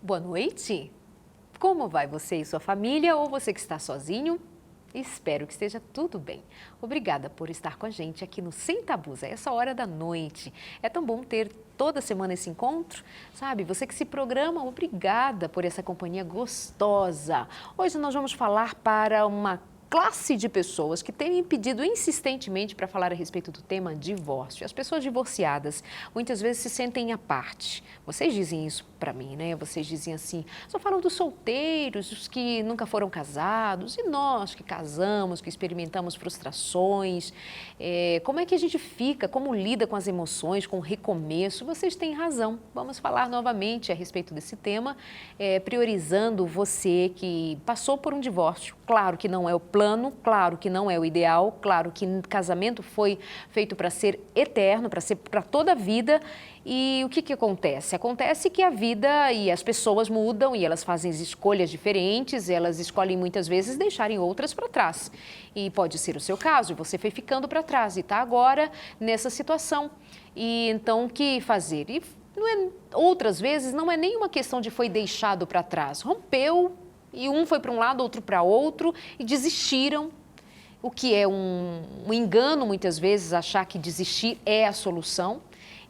Boa noite. Como vai você e sua família ou você que está sozinho? Espero que esteja tudo bem. Obrigada por estar com a gente aqui no Sem Tabus, a essa hora da noite. É tão bom ter toda semana esse encontro, sabe? Você que se programa, obrigada por essa companhia gostosa. Hoje nós vamos falar para uma classe de pessoas que têm pedido insistentemente para falar a respeito do tema divórcio. As pessoas divorciadas muitas vezes se sentem à parte. Vocês dizem isso para mim, né? Vocês dizem assim, só falam dos solteiros, dos que nunca foram casados, e nós que casamos, que experimentamos frustrações. Como é que a gente fica, como lida com as emoções, com o recomeço? Vocês têm razão. Vamos falar novamente a respeito desse tema, priorizando você que passou por um divórcio. Claro que não é o plano, claro que não é o ideal, claro que casamento foi feito para ser eterno, para ser para toda a vida. E o que acontece? Acontece que a vida e as pessoas mudam e elas fazem escolhas diferentes, elas escolhem muitas vezes deixarem outras para trás. E pode ser o seu caso, você foi ficando para trás e está agora nessa situação. E então, o que fazer? E outras vezes não é nenhuma questão de foi deixado para trás, rompeu. E um foi para um lado, outro para outro e desistiram, o que é um engano muitas vezes, achar que desistir é a solução.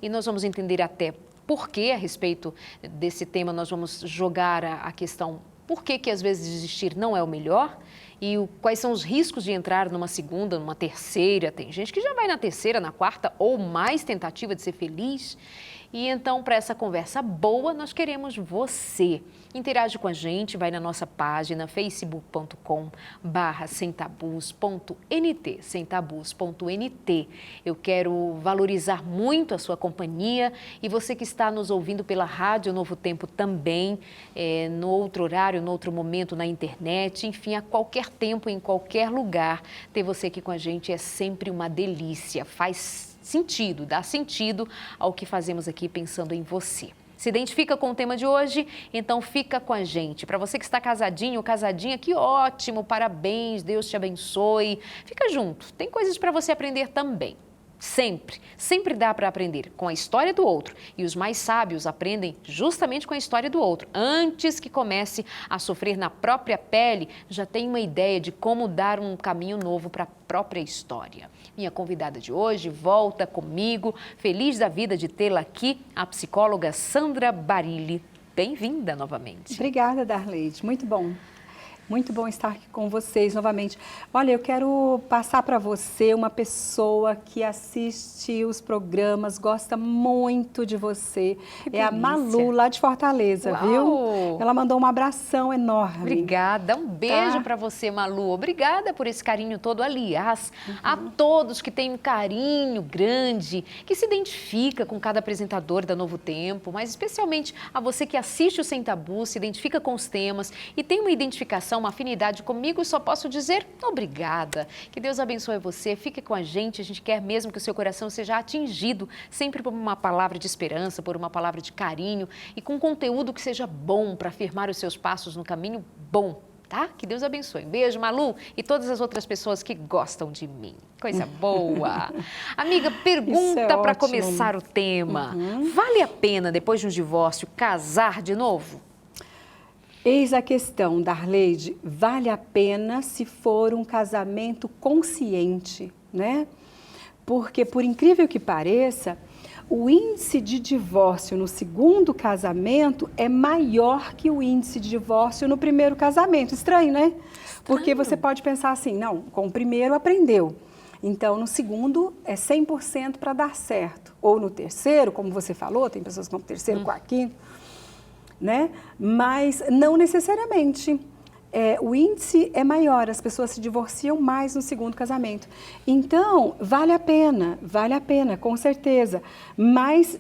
E nós vamos entender até por que a respeito desse tema nós vamos jogar a questão por que às vezes desistir não é o melhor e quais são os riscos de entrar numa segunda, numa terceira. Tem gente que já vai na terceira, na quarta ou mais tentativa de ser feliz. E então, para essa conversa boa, nós queremos você. Interage com a gente, vai na nossa página facebook.com/semtabus.nt, semtabus.nt. Eu quero valorizar muito a sua companhia e você que está nos ouvindo pela Rádio Novo Tempo também, no outro horário, no outro momento, na internet, enfim, a qualquer tempo, em qualquer lugar, ter você aqui com a gente é sempre uma delícia, faz sentido, dá sentido ao que fazemos aqui pensando em você. Se identifica com o tema de hoje? Então fica com a gente. Para você que está casadinho ou casadinha, que ótimo, parabéns, Deus te abençoe. Fica junto, tem coisas para você aprender também. Sempre dá para aprender com a história do outro. E os mais sábios aprendem justamente com a história do outro. Antes que comece a sofrer na própria pele, já tem uma ideia de como dar um caminho novo para a própria história. Minha convidada de hoje volta comigo, feliz da vida de tê-la aqui, a psicóloga Sandra Barilli. Bem-vinda novamente. Obrigada, Darleide. Muito bom. Muito bom estar aqui com vocês novamente. Olha, eu quero passar para você uma pessoa que assiste os programas, gosta muito de você. É a Malu, lá de Fortaleza, Uau! Viu? Ela mandou um abração enorme. Obrigada, um beijo para você, Malu. Obrigada por esse carinho todo. Aliás, a todos que têm um carinho grande, que se identifica com cada apresentador da Novo Tempo, mas especialmente a você que assiste o Sem Tabu, se identifica com os temas e tem uma identificação, uma afinidade comigo, só posso dizer obrigada. Que Deus abençoe você, fique com a gente quer mesmo que o seu coração seja atingido sempre por uma palavra de esperança, por uma palavra de carinho e com conteúdo que seja bom para afirmar os seus passos no caminho bom, tá? Que Deus abençoe. Beijo, Malu, e todas as outras pessoas que gostam de mim. Coisa boa. Amiga, pergunta para começar o tema. Vale a pena, depois de um divórcio, casar de novo? Eis a questão, Darleide, vale a pena se for um casamento consciente, né? Porque, por incrível que pareça, o índice de divórcio no segundo casamento é maior que o índice de divórcio no primeiro casamento. Estranho, né? Porque você pode pensar assim, não, com o primeiro aprendeu. Então, no segundo é 100% para dar certo. Ou no terceiro, como você falou, tem pessoas que vão para o terceiro, quarto, quinto. Né? Mas não necessariamente. O índice é maior, as pessoas se divorciam mais no segundo casamento. Então, vale a pena, com certeza. Mas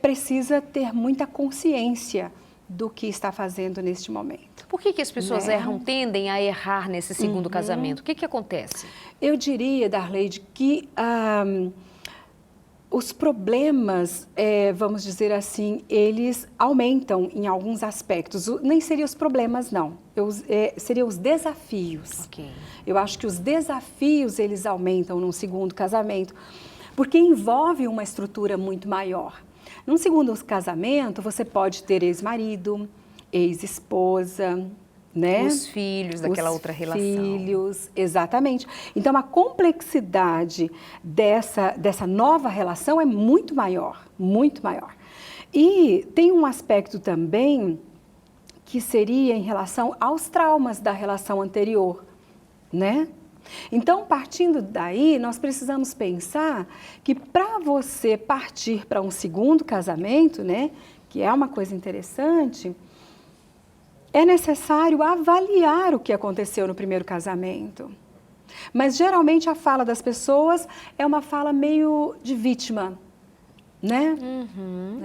precisa ter muita consciência do que está fazendo neste momento. Por que as pessoas tendem a errar nesse segundo casamento? O que acontece? Eu diria, Darleide, que os problemas, vamos dizer assim, eles aumentam em alguns aspectos. Nem seriam os problemas, não. Seriam os desafios. Okay. Eu acho que os desafios, eles aumentam num segundo casamento, porque envolve uma estrutura muito maior. Num segundo casamento, você pode ter ex-marido, ex-esposa, né? Os filhos daquela outra relação. Os filhos, exatamente. Então, a complexidade dessa nova relação é muito maior, muito maior. E tem um aspecto também que seria em relação aos traumas da relação anterior, né? Então, partindo daí, nós precisamos pensar que para você partir para um segundo casamento, né, que é uma coisa interessante, é necessário avaliar o que aconteceu no primeiro casamento. Mas, geralmente, a fala das pessoas é uma fala meio de vítima, né?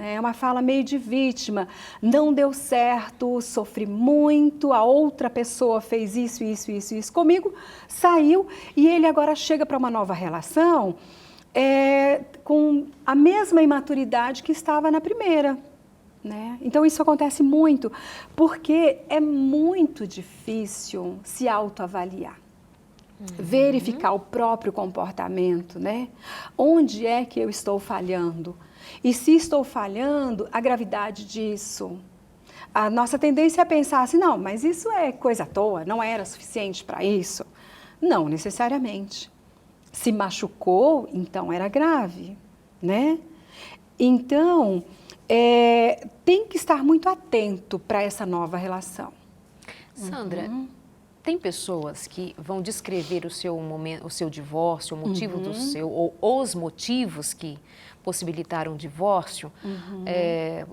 É uma fala meio de vítima. Não deu certo, sofri muito, a outra pessoa fez isso comigo, saiu e ele agora chega para uma nova relação com a mesma imaturidade que estava na primeira. Né? Então, isso acontece muito, porque é muito difícil se autoavaliar. Verificar o próprio comportamento, né? Onde é que eu estou falhando? E se estou falhando, a gravidade disso. A nossa tendência é pensar assim, não, mas isso é coisa à toa, não era suficiente para isso. Não necessariamente. Se machucou, então era grave, né? Então, tem que estar muito atento para essa nova relação. Sandra, tem pessoas que vão descrever o seu momento, o seu divórcio, o motivo do seu, ou os motivos que possibilitaram o divórcio,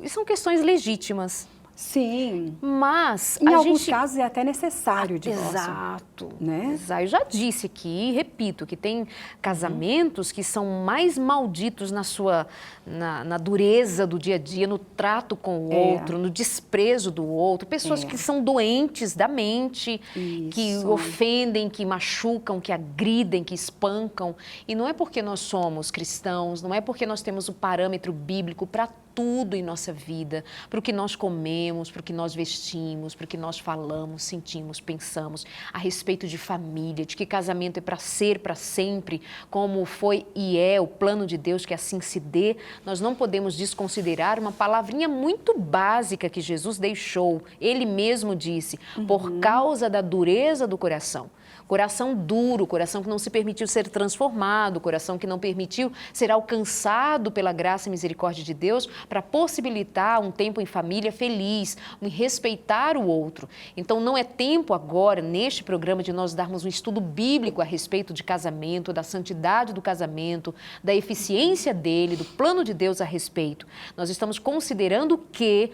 e são questões legítimas. Sim. Mas em alguns casos é até necessário o divórcio. Exato. Né? Eu já disse aqui e repito que tem casamentos que são mais malditos na dureza do dia a dia, no trato com o outro, no desprezo do outro. Pessoas que são doentes da mente, que ofendem, que machucam, que agridem, que espancam. E não é porque nós somos cristãos, não é porque nós temos o parâmetro bíblico para tudo em nossa vida, para o que nós comemos, para o que nós vestimos, para o que nós falamos, sentimos, pensamos, a respeito de família, de que casamento é para ser para sempre, como foi e é o plano de Deus que assim se dê. Nós não podemos desconsiderar uma palavrinha muito básica que Jesus deixou. Ele mesmo disse, por causa da dureza do coração. Coração duro, coração que não se permitiu ser transformado, coração que não permitiu ser alcançado pela graça e misericórdia de Deus para possibilitar um tempo em família feliz, em respeitar o outro. Então, não é tempo agora, neste programa, de nós darmos um estudo bíblico a respeito de casamento, da santidade do casamento, da eficiência dele, do plano de Deus a respeito. Nós estamos considerando que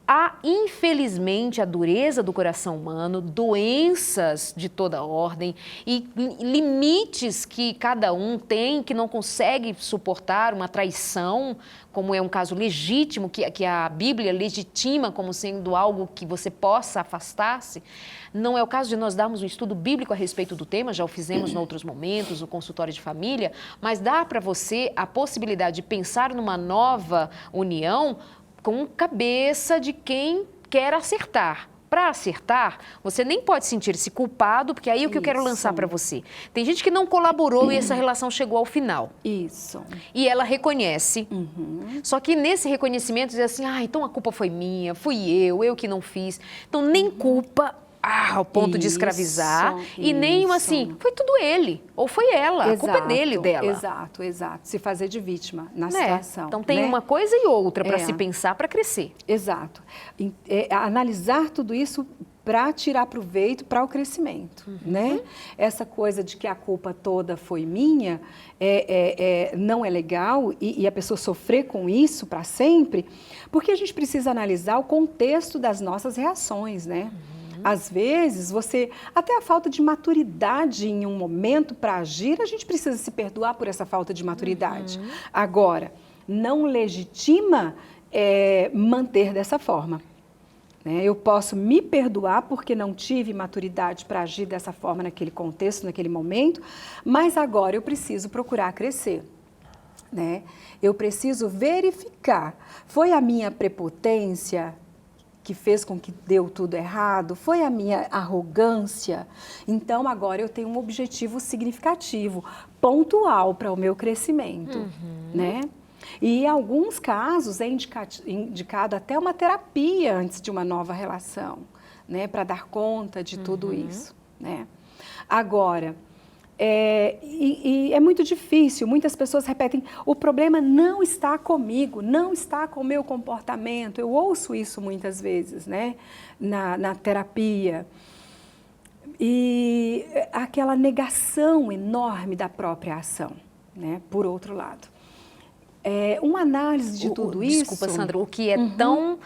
há, infelizmente, a dureza do coração humano, doenças de toda ordem e limites que cada um tem, que não consegue suportar uma traição, como é um caso legítimo, que a Bíblia legitima como sendo algo que você possa afastar-se. Não é o caso de nós darmos um estudo bíblico a respeito do tema, já o fizemos em outros momentos, no consultório de família, mas dá para você a possibilidade de pensar numa nova união com cabeça de quem quer acertar. Para acertar, você nem pode sentir-se culpado, porque aí é o que eu quero lançar para você. Tem gente que não colaborou e essa relação chegou ao final. Isso. E ela reconhece. Só que nesse reconhecimento diz assim, então a culpa foi minha, fui eu que não fiz. Então nem culpa ao ponto de escravizar e nem assim, foi tudo ele ou foi ela, a culpa é dele, dela. Exato. Se fazer de vítima na situação. Então tem uma coisa e outra para se pensar, para crescer. Exato. Analisar tudo isso para tirar proveito para o crescimento, né? Essa coisa de que a culpa toda foi minha não é legal e a pessoa sofrer com isso para sempre, porque a gente precisa analisar o contexto das nossas reações, né? Às vezes, até a falta de maturidade em um momento para agir, a gente precisa se perdoar por essa falta de maturidade. Agora, não legitima manter dessa forma. Eu posso me perdoar porque não tive maturidade para agir dessa forma naquele contexto, naquele momento, mas agora eu preciso procurar crescer. Eu preciso verificar, foi a minha prepotência que fez com que deu tudo errado? Foi a minha arrogância? Então, agora eu tenho um objetivo significativo, pontual para o meu crescimento, né? E em alguns casos é indicado até uma terapia antes de uma nova relação, né, para dar conta de tudo isso, né? Agora, é muito difícil, muitas pessoas repetem, o problema não está comigo, não está com o meu comportamento. Eu ouço isso muitas vezes, né, na terapia. E aquela negação enorme da própria ação, né, por outro lado. Uma análise de tudo isso... Desculpa, Sandra, o que é tão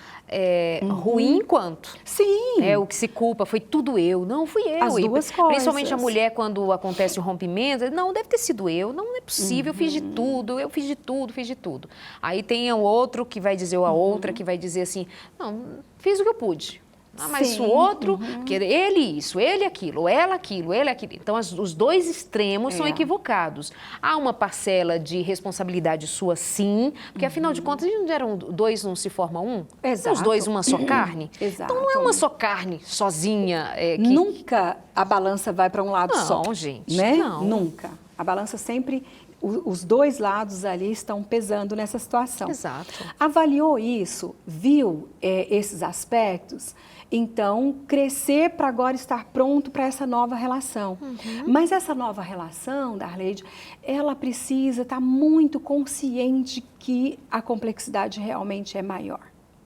ruim quanto? Sim. O que se culpa, foi tudo eu, não fui eu. As duas coisas. Principalmente a mulher, quando acontece o rompimento, não, deve ter sido eu, não é possível, eu fiz de tudo, eu fiz de tudo, fiz de tudo. Aí tem o outro que vai dizer, ou a outra que vai dizer assim, não, fiz o que eu pude. Ah, mas Sim, o outro, que ele isso, ele aquilo, ela aquilo, ele aquilo. Então, os dois extremos são equivocados. Há uma parcela de responsabilidade sua, sim, porque afinal de contas, não eram dois, não se forma um? Exato. Os dois, uma só carne? Exato. Então, não é uma só carne, sozinha. Nunca a balança vai para um lado só. Não, gente, né? não. Nunca. A balança sempre... Os dois lados ali estão pesando nessa situação. Exato. Avaliou isso, viu esses aspectos, então crescer para agora estar pronto para essa nova relação. Mas essa nova relação, Darleide, ela precisa estar muito consciente que a complexidade realmente é maior,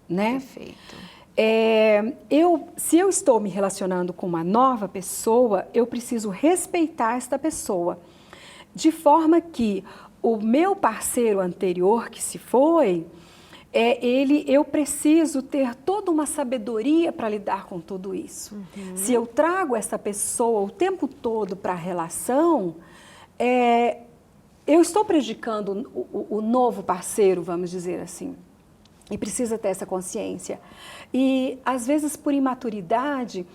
né? Perfeito. Se eu estou me relacionando com uma nova pessoa, eu preciso respeitar esta pessoa. De forma que o meu parceiro anterior que se foi, eu preciso ter toda uma sabedoria para lidar com tudo isso. Se eu trago essa pessoa o tempo todo para a relação, eu estou prejudicando o novo parceiro, vamos dizer assim. E precisa ter essa consciência. E, às vezes, por imaturidade...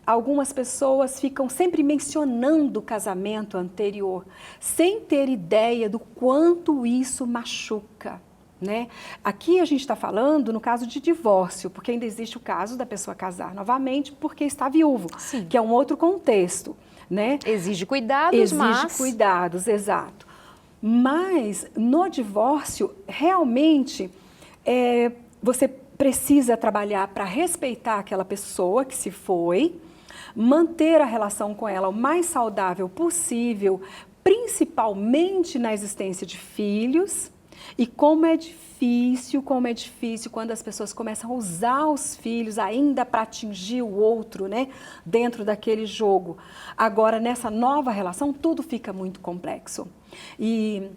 Algumas pessoas ficam sempre mencionando o casamento anterior, sem ter ideia do quanto isso machuca, né? Aqui a gente está falando no caso de divórcio, porque ainda existe o caso da pessoa casar novamente porque está viúvo, Sim. que é um outro contexto, né? Exige cuidados, Exige cuidados, exato. Mas no divórcio, realmente, você precisa trabalhar para respeitar aquela pessoa que se foi, manter a relação com ela o mais saudável possível, principalmente na existência de filhos. E como é difícil quando as pessoas começam a usar os filhos ainda para atingir o outro, né, dentro daquele jogo. Agora, nessa nova relação, tudo fica muito complexo. E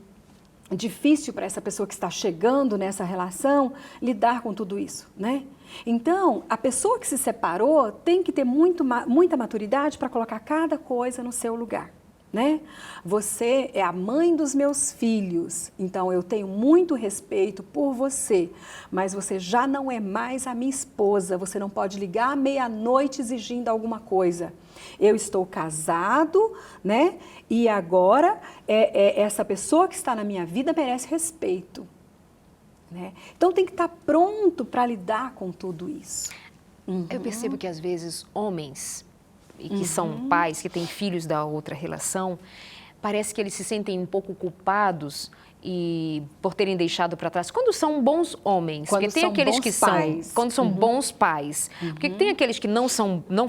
difícil para essa pessoa que está chegando nessa relação lidar com tudo isso, né? Então, a pessoa que se separou tem que ter muita maturidade para colocar cada coisa no seu lugar, né? Você é a mãe dos meus filhos, então eu tenho muito respeito por você, mas você já não é mais a minha esposa, você não pode ligar à meia-noite exigindo alguma coisa. Eu estou casado, né? E agora essa pessoa que está na minha vida merece respeito. Né? Então tem que estar pronto para lidar com tudo isso. Eu percebo que às vezes homens, e que são pais, que têm filhos da outra relação, parece que eles se sentem um pouco culpados e por terem deixado para trás. Quando são bons homens, quando porque tem aqueles que são, quando são bons pais, porque tem aqueles que não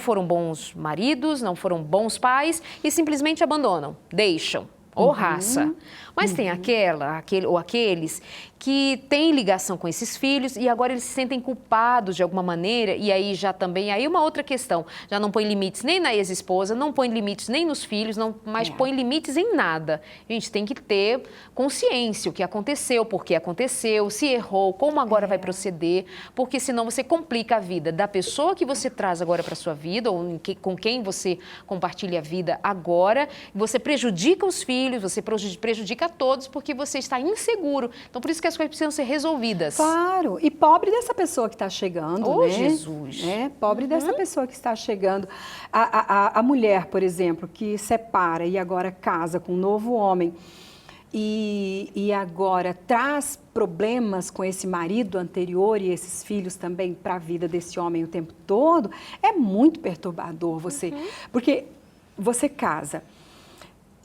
foram bons maridos, não foram bons pais e simplesmente abandonam, deixam. Ou raça. Mas tem aqueles que têm ligação com esses filhos e agora eles se sentem culpados de alguma maneira e aí já também, aí uma outra questão, já não põe limites nem na ex-esposa, não põe limites nem nos filhos, mas põe limites em nada. A gente tem que ter consciência, o que aconteceu, por que aconteceu, se errou, como agora vai proceder, porque senão você complica a vida da pessoa que você traz agora para a sua vida ou com quem você compartilha a vida agora, você prejudica os filhos, você prejudica a todos porque você está inseguro. Então, por isso que as coisas precisam ser resolvidas. Claro, e pobre dessa pessoa que está chegando, né? Jesus! Pobre dessa pessoa que está chegando. A mulher, por exemplo, que separa e agora casa com um novo homem e agora traz problemas com esse marido anterior e esses filhos também para a vida desse homem o tempo todo, é muito perturbador porque você casa.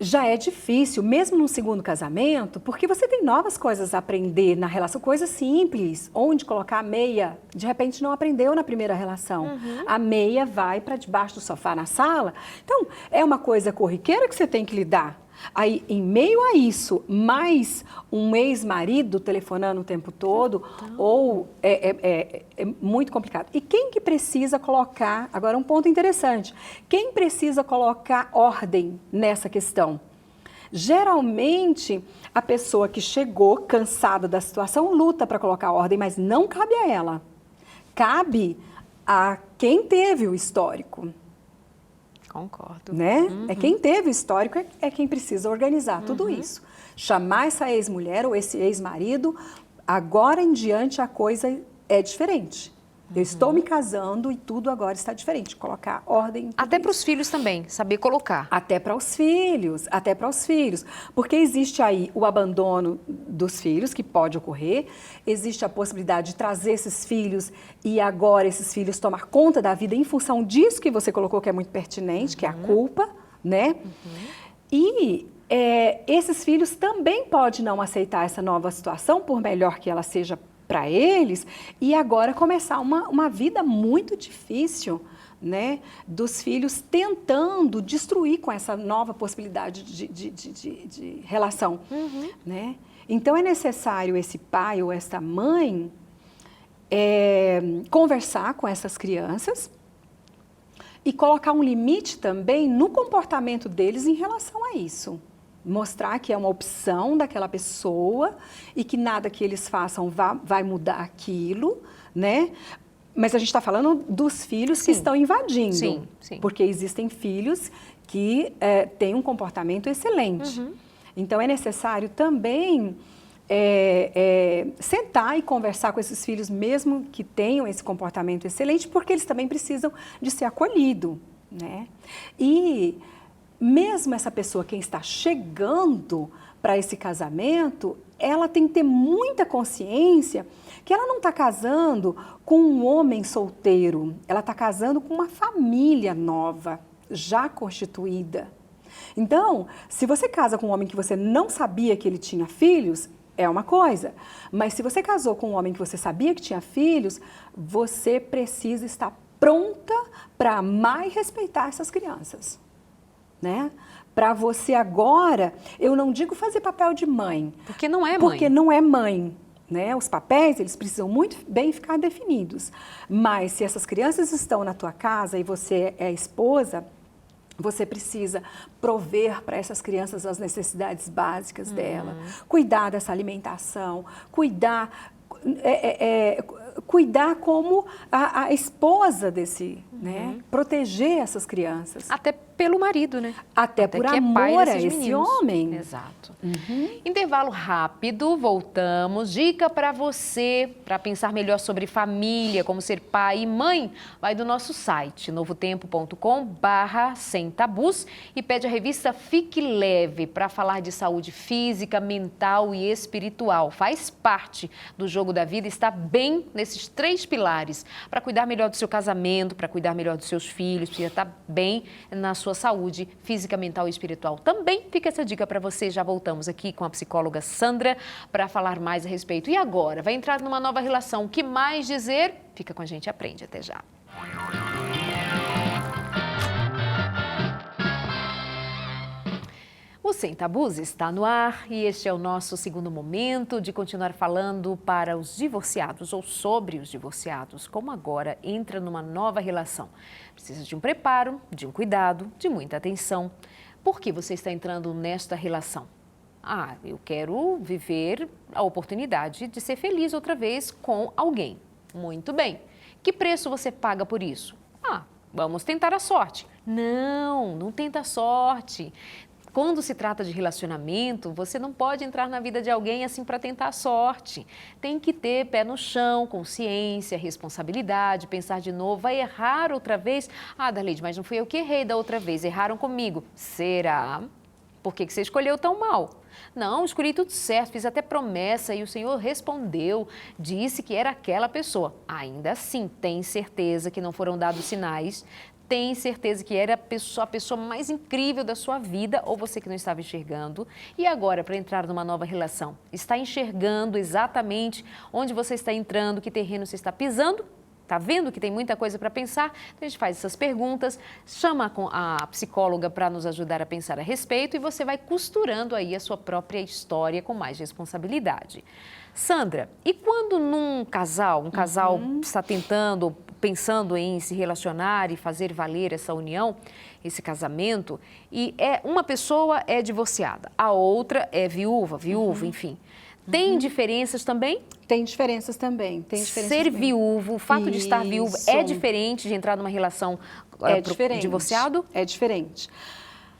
já é difícil, mesmo num segundo casamento, porque você tem novas coisas a aprender na relação, coisas simples, onde colocar a meia, de repente não aprendeu na primeira relação. A meia vai para debaixo do sofá na sala. Então, é uma coisa corriqueira que você tem que lidar. Aí, em meio a isso, mais um ex-marido telefonando o tempo todo, ou é muito complicado. E quem que precisa colocar, agora um ponto interessante, quem precisa colocar ordem nessa questão? Geralmente, a pessoa que chegou cansada da situação luta para colocar ordem, mas não cabe a ela. Cabe a quem teve o histórico. Concordo. Né? É quem teve o histórico, é quem precisa organizar tudo isso. Chamar essa ex-mulher ou esse ex-marido, agora em diante a coisa é diferente. Eu estou me casando e tudo agora está diferente. Colocar ordem. Até para os filhos também, saber colocar. Até para os filhos, até para os filhos. Porque existe aí o abandono dos filhos, que pode ocorrer, existe a possibilidade de trazer esses filhos e agora esses filhos tomar conta da vida em função disso que você colocou, que é muito pertinente, que é a culpa, né? E esses filhos também podem não aceitar essa nova situação, por melhor que ela seja para eles, e agora começar uma vida muito difícil, né, dos filhos tentando destruir com essa nova possibilidade de relação, né? Então, é necessário esse pai ou essa mãe conversar com essas crianças e colocar um limite também no comportamento deles em relação a isso. Mostrar que é uma opção daquela pessoa e que nada que eles façam vai mudar aquilo, né? Mas a gente está falando dos filhos que estão invadindo. Sim. Porque existem filhos que têm um comportamento excelente. Então, é necessário também sentar e conversar com esses filhos, mesmo que tenham esse comportamento excelente, porque eles também precisam de ser acolhidos, né? E mesmo essa pessoa, quem está chegando para esse casamento, ela tem que ter muita consciência que ela não está casando com um homem solteiro, ela está casando com uma família nova, já constituída. Então, se você casa com um homem que você não sabia que ele tinha filhos, é uma coisa. Mas se você casou com um homem que você sabia que tinha filhos, você precisa estar pronta para amar e respeitar essas crianças. Né? Para você agora, eu não digo fazer papel de mãe. Porque não é mãe. Porque não é mãe. Né? Os papéis, eles precisam muito bem ficar definidos. Mas se essas crianças estão na tua casa e você é esposa, você precisa prover para essas crianças as necessidades básicas dela. Cuidar dessa alimentação, cuidar como a esposa desse, né? Proteger essas crianças. Até pelo marido, né? Até por amor a esse homem. Exato. Intervalo rápido, voltamos. Dica para você, para pensar melhor sobre família, como ser pai e mãe, vai do nosso site, novotempo.com/sem tabus e pede a revista Fique Leve para falar de saúde física, mental e espiritual. Faz parte do jogo da vida, está bem nesses 3 pilares, para cuidar melhor do seu casamento, para cuidar melhor dos seus filhos, precisa estar bem na sua saúde física, mental e espiritual. Também fica essa dica para você. Já voltamos aqui com a psicóloga Sandra para falar mais a respeito. E agora? Vai entrar numa nova relação. O que mais dizer? Fica com a gente e aprende. Até já. O Sem Tabus está no ar e este é o nosso segundo momento de continuar falando para os divorciados ou sobre os divorciados, como agora entra numa nova relação. Precisa de um preparo, de um cuidado, de muita atenção. Por que você está entrando nesta relação? Eu quero viver a oportunidade de ser feliz outra vez com alguém. Muito bem. Que preço você paga por isso? Vamos tentar a sorte. Não tenta a sorte. Quando se trata de relacionamento, você não pode entrar na vida de alguém assim para tentar a sorte. Tem que ter pé no chão, consciência, responsabilidade, pensar de novo, vai errar outra vez? Darleide, mas não fui eu que errei da outra vez, erraram comigo. Será? Por que você escolheu tão mal? Não, escolhi tudo certo, fiz até promessa e o Senhor respondeu, disse que era aquela pessoa. Ainda assim, tem certeza que não foram dados sinais, tem certeza que era a pessoa mais incrível da sua vida, ou você que não estava enxergando. E agora, para entrar numa nova relação, está enxergando exatamente onde você está entrando, que terreno você está pisando? Está vendo que tem muita coisa para pensar? Então a gente faz essas perguntas, chama a psicóloga para nos ajudar a pensar a respeito e você vai costurando aí a sua própria história com mais responsabilidade. Sandra, e quando um casal está tentando, pensando em se relacionar e fazer valer essa união, esse casamento, e uma pessoa é divorciada, a outra é viúva, enfim. Tem diferenças também? Tem diferenças também. Ser viúvo, o fato de estar viúvo é diferente de entrar numa relação divorciado? É diferente.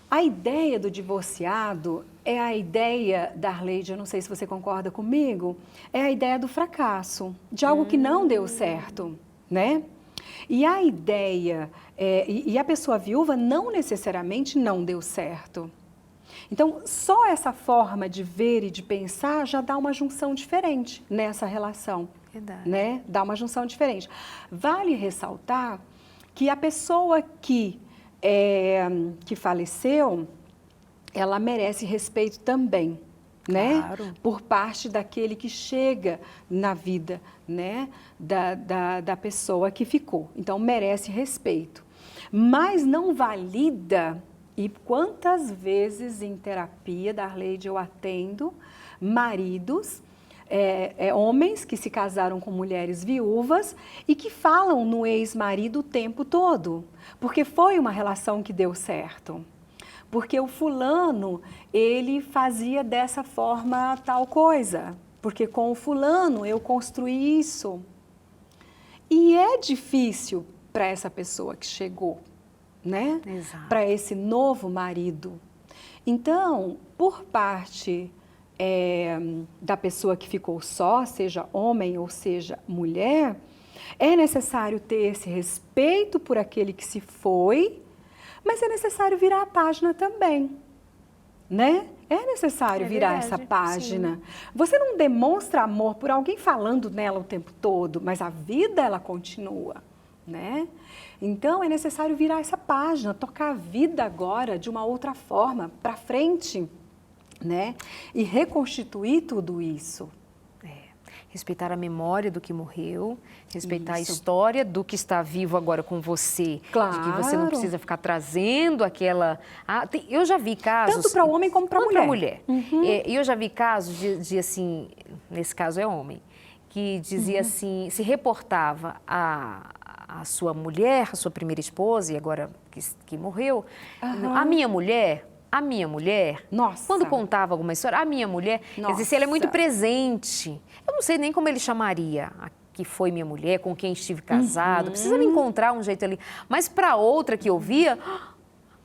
A ideia do divorciado é a ideia, Darleide, eu não sei se você concorda comigo, é a ideia do fracasso, de algo que não deu certo, né? E a ideia, e a pessoa viúva não necessariamente não deu certo. Então, só essa forma de ver e de pensar já dá uma junção diferente nessa relação. Verdade. Né? Dá uma junção diferente. Vale ressaltar que a pessoa que faleceu, ela merece respeito também, né? Claro. Por parte daquele que chega na vida, né? Da pessoa que ficou. Então, merece respeito. Mas não valida. E quantas vezes em terapia, Darleide, eu atendo maridos, homens que se casaram com mulheres viúvas e que falam no ex-marido o tempo todo, porque foi uma relação que deu certo. Porque o fulano, ele fazia dessa forma tal coisa, porque com o fulano eu construí isso. E é difícil para essa pessoa que chegou, né? Para esse novo marido. Então, por parte da pessoa que ficou só, seja homem ou seja mulher, é necessário ter esse respeito por aquele que se foi, mas é necessário virar a página também, né? É necessário virar essa página. Sim. Você não demonstra amor por alguém falando nela o tempo todo, mas a vida, ela continua, né? Então, é necessário virar essa página, tocar a vida agora de uma outra forma, para frente, né? E reconstituir tudo isso. Respeitar a memória do que morreu, respeitar a história do que está vivo agora com você. Claro. De que você não precisa ficar trazendo aquela... eu já vi casos... Tanto para homem como para mulher. E eu já vi casos de, assim, nesse caso é homem, que dizia assim, se reportava a sua mulher, a sua primeira esposa, e agora que morreu, a minha mulher... Nossa. Quando contava alguma história, a minha mulher, quer dizer, se ela é muito presente. Eu não sei nem como ele chamaria a que foi minha mulher, com quem estive casado. Precisa me encontrar um jeito ali. Mas para outra que eu via,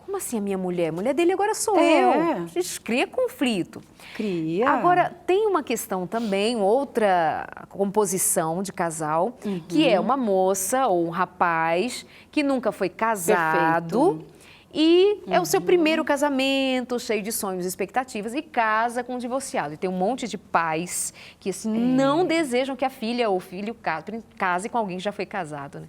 como assim a minha mulher? A mulher dele agora sou eu. A gente cria conflito. Cria. Agora, tem uma questão também, outra composição de casal, que é uma moça ou um rapaz que nunca foi casado. Perfeito. E é o seu primeiro casamento, cheio de sonhos e expectativas, e casa com um divorciado. E tem um monte de pais que assim, não desejam que a filha ou o filho case com alguém que já foi casado, né?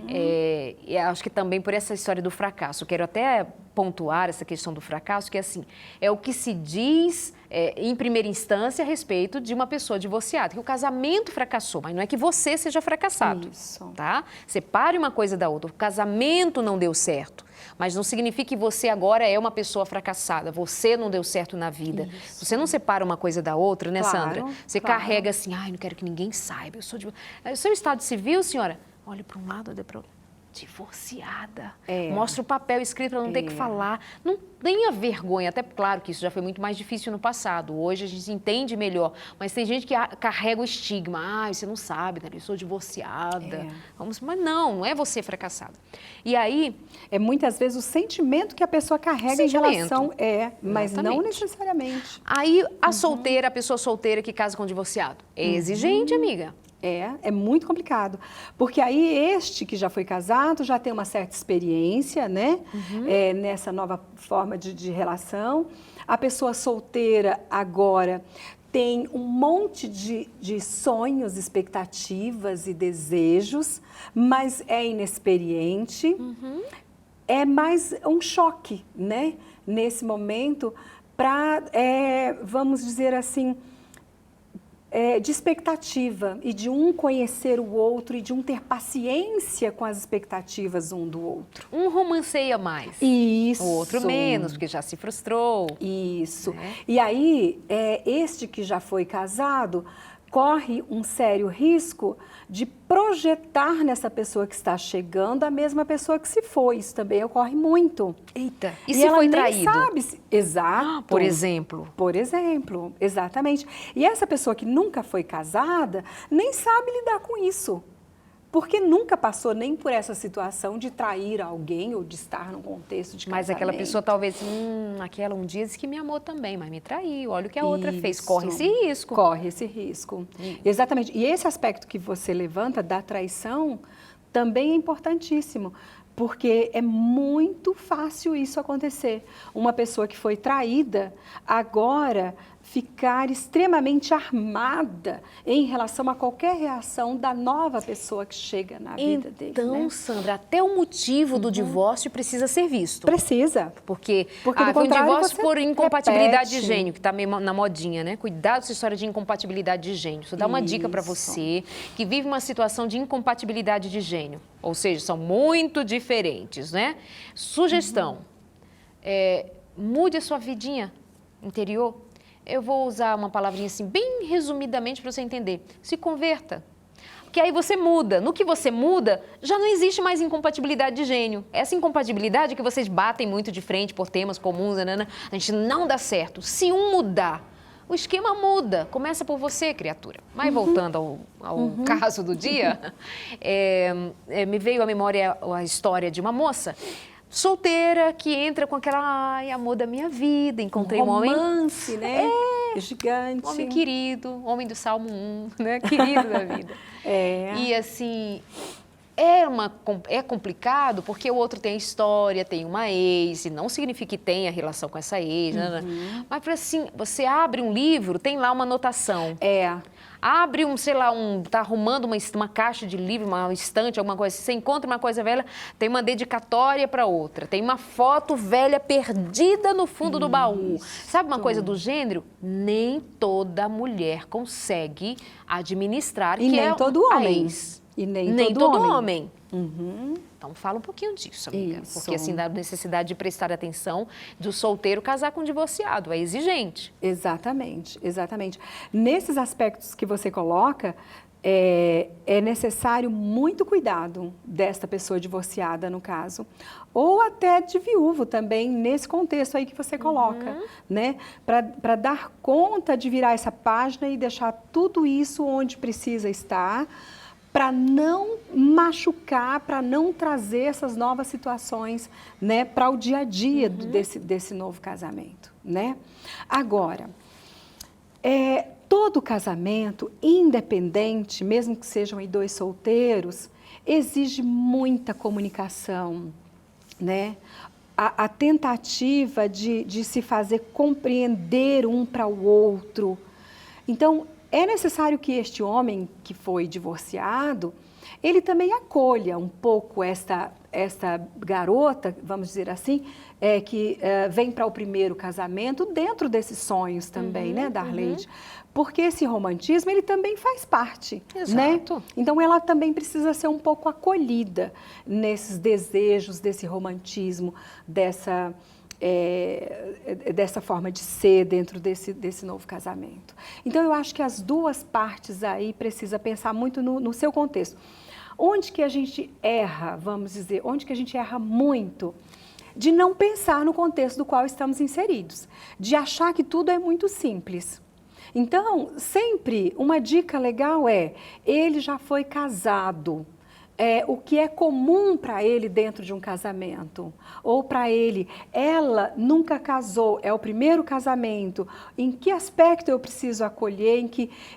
E acho que também por essa história do fracasso. Quero até pontuar essa questão do fracasso, que assim, é o que se diz em primeira instância a respeito de uma pessoa divorciada, que o casamento fracassou, mas não é que você seja fracassado. Isso. Tá? Separe uma coisa da outra. O casamento não deu certo, mas não significa que você agora é uma pessoa fracassada, você não deu certo na vida. Isso. Você não separa uma coisa da outra, né, Sandra? Você carrega assim, não quero que ninguém saiba, eu sou o seu estado civil, senhora? Olha para um lado, olha para o outro. Divorciada. Mostra o papel escrito para não ter que falar. Não tenha vergonha, até claro que isso já foi muito mais difícil no passado. Hoje a gente entende melhor, mas tem gente que carrega o estigma. Você não sabe, né? Eu sou divorciada. Mas não é você fracassada. E aí... É muitas vezes o sentimento que a pessoa carrega em relação... mas não necessariamente. Aí a pessoa solteira que casa com um divorciado. É exigente, amiga. É muito complicado, porque aí este que já foi casado já tem uma certa experiência, né, nessa nova forma de relação. A pessoa solteira agora tem um monte de sonhos, expectativas e desejos, mas é inexperiente. É mais um choque, né? Nesse momento, para, vamos dizer assim, de expectativa e de um conhecer o outro e de um ter paciência com as expectativas um do outro. Um romanceia mais. Isso. O outro menos, porque já se frustrou. Isso. E aí, este que já foi casado corre um sério risco de projetar nessa pessoa que está chegando a mesma pessoa que se foi. Isso também ocorre muito. Eita, E se ela foi nem traído? sabe se... Exato. Por exemplo. Por exemplo, exatamente. E essa pessoa que nunca foi casada nem sabe lidar com isso. Porque nunca passou nem por essa situação de trair alguém ou de estar num contexto de casamento. Mas aquela pessoa talvez, aquela um dia disse que me amou também, mas me traiu, olha o que a outra fez, corre esse risco. Corre esse risco, exatamente. E esse aspecto que você levanta da traição também é importantíssimo, porque é muito fácil isso acontecer. Uma pessoa que foi traída, agora ficar extremamente armada em relação a qualquer reação da nova pessoa que chega na vida dele. Então, Sandra, até o motivo do divórcio precisa ser visto. Precisa. Porque do foi um contrário, divórcio você por incompatibilidade repete. de gênio, que está meio na modinha, né? Cuidado com essa história de incompatibilidade de gênio. Isso dá uma dica para você que vive uma situação de incompatibilidade de gênio. Ou seja, são muito diferentes, né? Sugestão, mude a sua vidinha interior. Eu vou usar uma palavrinha assim, bem resumidamente para você entender. Se converta. Porque aí você muda. No que você muda, já não existe mais incompatibilidade de gênio. Essa incompatibilidade que vocês batem muito de frente por temas comuns, a gente não dá certo. Se um mudar, o esquema muda. Começa por você, criatura. Mas voltando ao caso do dia, me veio à memória a história de uma moça solteira que entra com aquela, amor da minha vida, encontrei um homem... romance, né? Gigante. Homem querido, homem do Salmo 1, né? Querido da vida. E assim, é complicado porque o outro tem a história, tem uma ex, e não significa que tenha relação com essa ex, mas assim, você abre um livro, tem lá uma anotação. Abre tá arrumando uma caixa de livro, uma estante, alguma coisa assim, você encontra uma coisa velha, tem uma dedicatória para outra, tem uma foto velha perdida no fundo do baú. Sabe uma coisa do gênero? Nem toda mulher consegue administrar E nem todo homem. E nem todo homem. Então, fala um pouquinho disso, amiga. Isso. Porque, assim, da necessidade de prestar atenção do solteiro casar com um divorciado. É exigente. Exatamente, exatamente. Nesses aspectos que você coloca, é necessário muito cuidado desta pessoa divorciada, no caso. Ou até de viúvo também, nesse contexto aí que você coloca, né? Para dar conta de virar essa página e deixar tudo isso onde precisa estar, para não machucar, para não trazer essas novas situações, né, para o dia a dia desse novo casamento, né? Agora, todo casamento, independente, mesmo que sejam aí dois solteiros, exige muita comunicação, né? A tentativa de se fazer compreender um para o outro. Então, é necessário que este homem que foi divorciado, ele também acolha um pouco esta garota, vamos dizer assim, que vem para o primeiro casamento dentro desses sonhos também, né, Darleide? Porque esse romantismo, ele também faz parte, Exato. né? Então, ela também precisa ser um pouco acolhida nesses desejos, desse romantismo, dessa forma de ser dentro desse novo casamento. Então, eu acho que as duas partes aí precisam pensar muito no seu contexto. Onde que a gente erra, vamos dizer, onde que a gente erra muito? De não pensar no contexto do qual estamos inseridos, de achar que tudo é muito simples. Então, sempre uma dica legal ele já foi casado. O que é comum para ele dentro de um casamento, ou para ele, ela nunca casou, é o primeiro casamento, em que aspecto eu preciso acolher,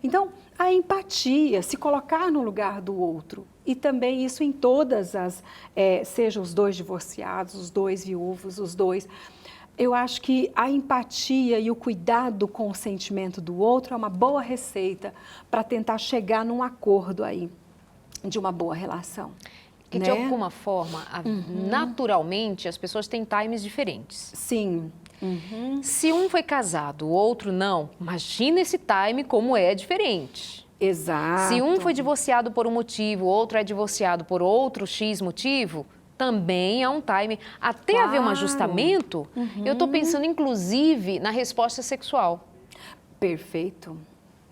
Então, a empatia, se colocar no lugar do outro, e também isso em todas sejam os dois divorciados, os dois viúvos, os dois, Eu acho que a empatia e o cuidado com o sentimento do outro é uma boa receita para tentar chegar num acordo aí de uma boa relação. Que de alguma forma, naturalmente, as pessoas têm times diferentes. Sim. Se um foi casado, o outro não, imagina esse time como é diferente. Exato. Se um foi divorciado por um motivo, o outro é divorciado por outro X motivo, também há um time. Até haver um ajustamento, eu estou pensando inclusive na resposta sexual. Perfeito.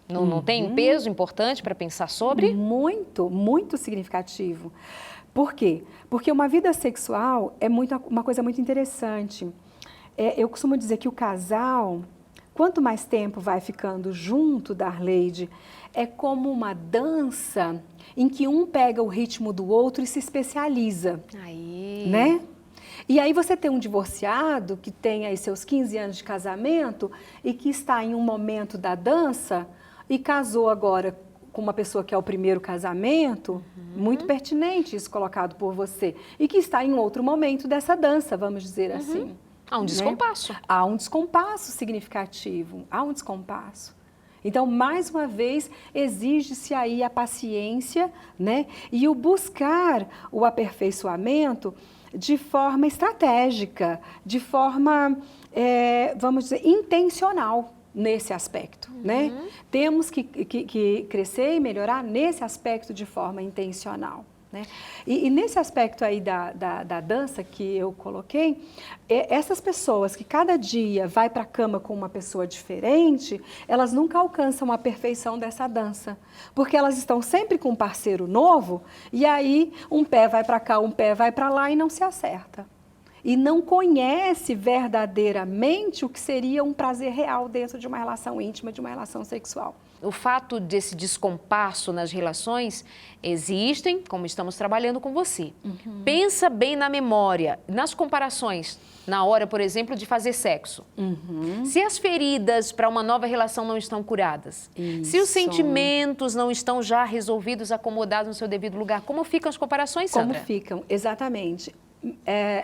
Não tem um peso importante para pensar sobre? Muito, muito significativo. Por quê? Porque uma vida sexual é uma coisa muito interessante. Eu costumo dizer que o casal, quanto mais tempo vai ficando junto, Darleide, é como uma dança em que um pega o ritmo do outro e se especializa. Aí. Né? E aí você tem um divorciado que tem aí seus 15 anos de casamento e que está em um momento da dança e casou agora com uma pessoa que é o primeiro casamento, muito pertinente isso colocado por você, e que está em outro momento dessa dança, vamos dizer assim. Há um descompasso. Há um descompasso significativo, há um descompasso. Então, mais uma vez, exige-se aí a paciência, né? E o buscar o aperfeiçoamento de forma estratégica, de forma, vamos dizer, intencional nesse aspecto, né? Temos que crescer e melhorar nesse aspecto de forma intencional. Né? E nesse aspecto aí da dança que eu coloquei, essas pessoas que cada dia vai para a cama com uma pessoa diferente, elas nunca alcançam a perfeição dessa dança, porque elas estão sempre com um parceiro novo e aí um pé vai para cá, um pé vai para lá e não se acerta. E não conhece verdadeiramente o que seria um prazer real dentro de uma relação íntima, de uma relação sexual. O fato desse descompasso nas relações existem, como estamos trabalhando com você. Pensa bem na memória, nas comparações, na hora, por exemplo, de fazer sexo. Se as feridas para uma nova relação não estão curadas, se os sentimentos não estão já resolvidos, acomodados no seu devido lugar, como ficam as comparações, Sandra? Como ficam, exatamente.